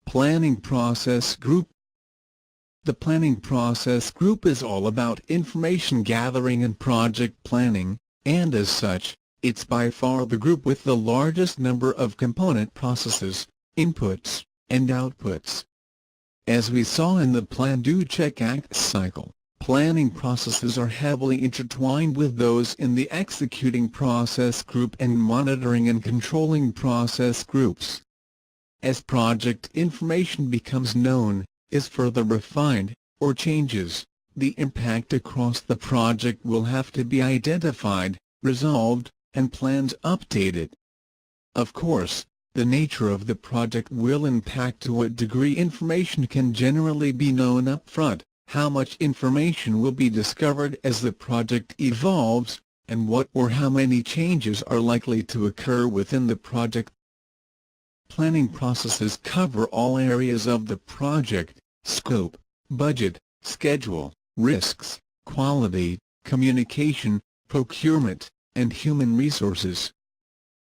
Planning Process Group. The Planning Process Group is all about information gathering and project planning, and as such, it's by far the group with the largest number of component processes, inputs, and outputs. As we saw in the Plan Do Check Act cycle, planning processes are heavily intertwined with those in the Executing Process Group and Monitoring and Controlling Process Groups. As project information becomes known, is further refined, or changes, the impact across the project will have to be identified, resolved, and plans updated. Of course, the nature of the project will impact to what degree information can generally be known up front, how much information will be discovered as the project evolves, and what or how many changes are likely to occur within the project. Planning processes cover all areas of the project: scope, budget, schedule, risks, quality, communication, procurement, and human resources.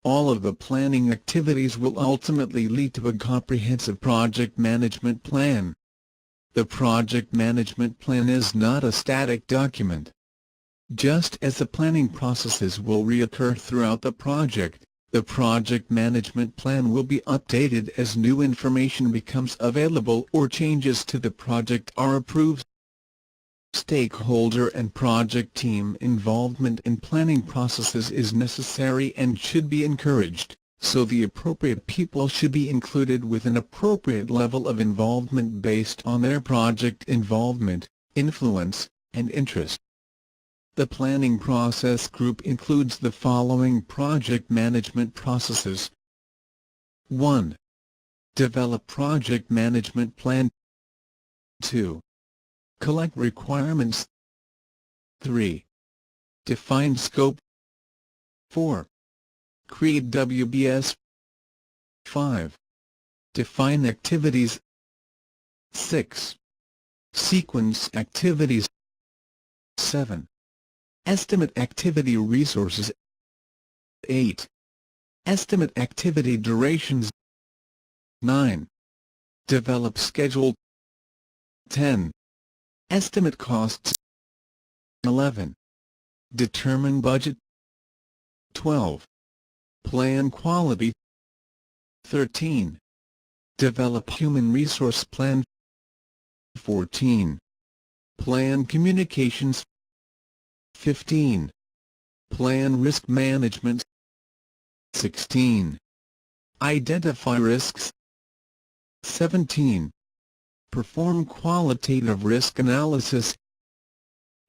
All of the planning activities will ultimately lead to a comprehensive project management plan. The project management plan is not a static document. Just as the planning processes will reoccur throughout the project, the project management plan will be updated as new information becomes available or changes to the project are approved. Stakeholder and project team involvement in planning processes is necessary and should be encouraged, so the appropriate people should be included with an appropriate level of involvement based on their project involvement, influence, and interest. The Planning Process Group includes the following project management processes. 1. Develop project management plan. 2. Collect requirements. 3. Define scope. 4. Create WBS. 5. Define activities. 6. Sequence activities. 7. Estimate activity resources. 8. Estimate activity durations. 9. Develop schedule. 10. Estimate costs. 11. Determine budget. 12. Plan quality. 13. Develop human resource plan. 14. Plan communications. 15. Plan risk management. 16. Identify risks. 17. Perform qualitative risk analysis.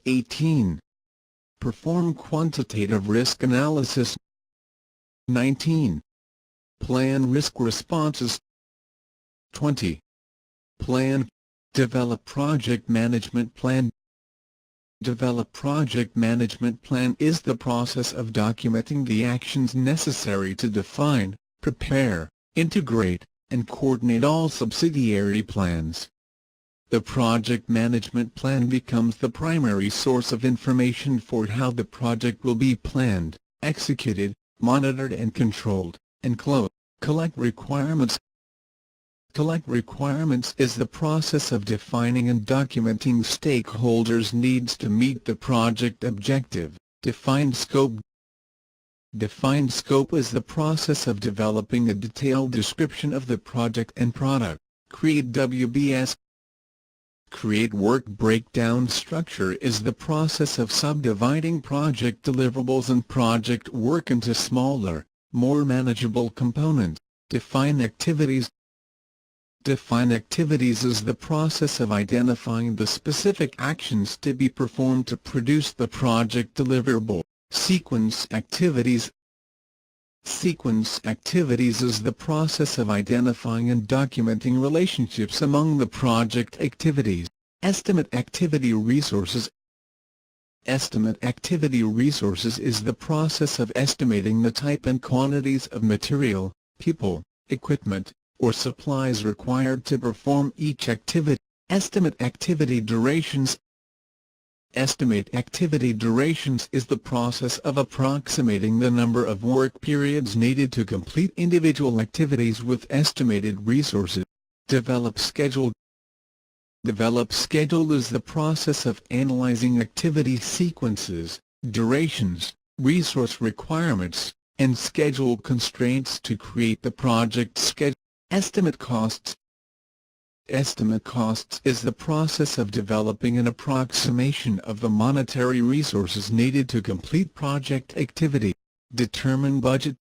18. Perform quantitative risk analysis. 19. Plan risk responses. 20. Develop project management plan. Develop project management plan is the process of documenting the actions necessary to define, prepare, integrate, and coordinate all subsidiary plans. The project management plan becomes the primary source of information for how the project will be planned, executed, monitored and controlled, and collect requirements. Collect requirements is the process of defining and documenting stakeholders' needs to meet the project objective. Define scope. Define scope is the process of developing a detailed description of the project and product. Create WBS. Create work breakdown structure is the process of subdividing project deliverables and project work into smaller, more manageable components. Define activities. Define activities is the process of identifying the specific actions to be performed to produce the project deliverable. Sequence activities. Sequence activities is the process of identifying and documenting relationships among the project activities. Estimate activity resources. Estimate activity resources is the process of estimating the type and quantities of material, people, equipment, or supplies required to perform each activity. Estimate activity durations. Estimate activity durations is the process of approximating the number of work periods needed to complete individual activities with estimated resources. Develop schedule. Develop schedule is the process of analyzing activity sequences, durations, resource requirements, and schedule constraints to create the project schedule. Estimate costs. Estimate costs is the process of developing an approximation of the monetary resources needed to complete project activity. Determine budget.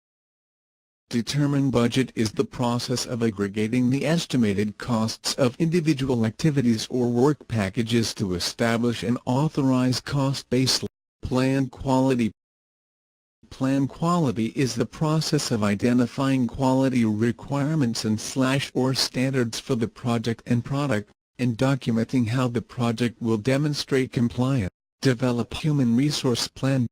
Determine budget is the process of aggregating the estimated costs of individual activities or work packages to establish an authorized cost baseline. Plan quality. Plan quality is the process of identifying quality requirements and/or standards for the project and product, and documenting how the project will demonstrate compliance. Develop human resource plan.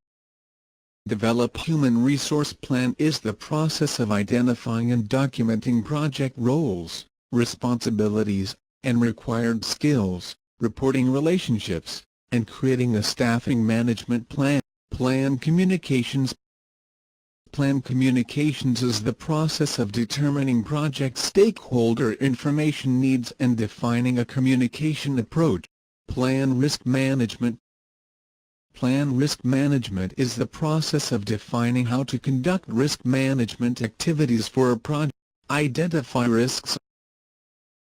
Develop human resource plan is the process of identifying and documenting project roles, responsibilities, and required skills, reporting relationships, and creating a staffing management plan. Plan communications. Plan communications is the process of determining project stakeholder information needs and defining a communication approach. Plan risk management. Plan risk management is the process of defining how to conduct risk management activities for a project. Identify risks.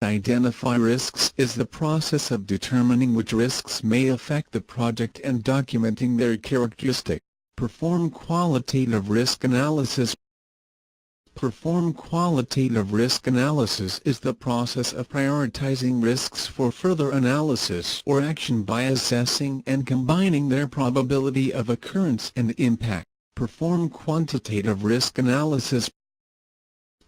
Identify risks is the process of determining which risks may affect the project and documenting their characteristics. Perform qualitative risk analysis. Perform qualitative risk analysis is the process of prioritizing risks for further analysis or action by assessing and combining their probability of occurrence and impact. Perform quantitative risk analysis.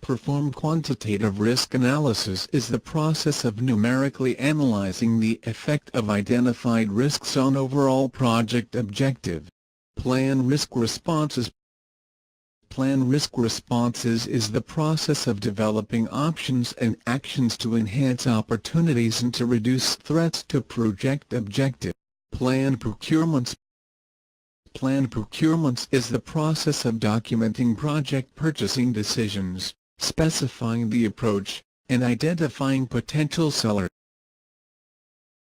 Perform quantitative risk analysis is the process of numerically analyzing the effect of identified risks on overall project objective. Plan risk responses. Plan risk responses is the process of developing options and actions to enhance opportunities and to reduce threats to project objective. Plan procurements. Plan procurements is the process of documenting project purchasing decisions, specifying the approach, and identifying potential sellers.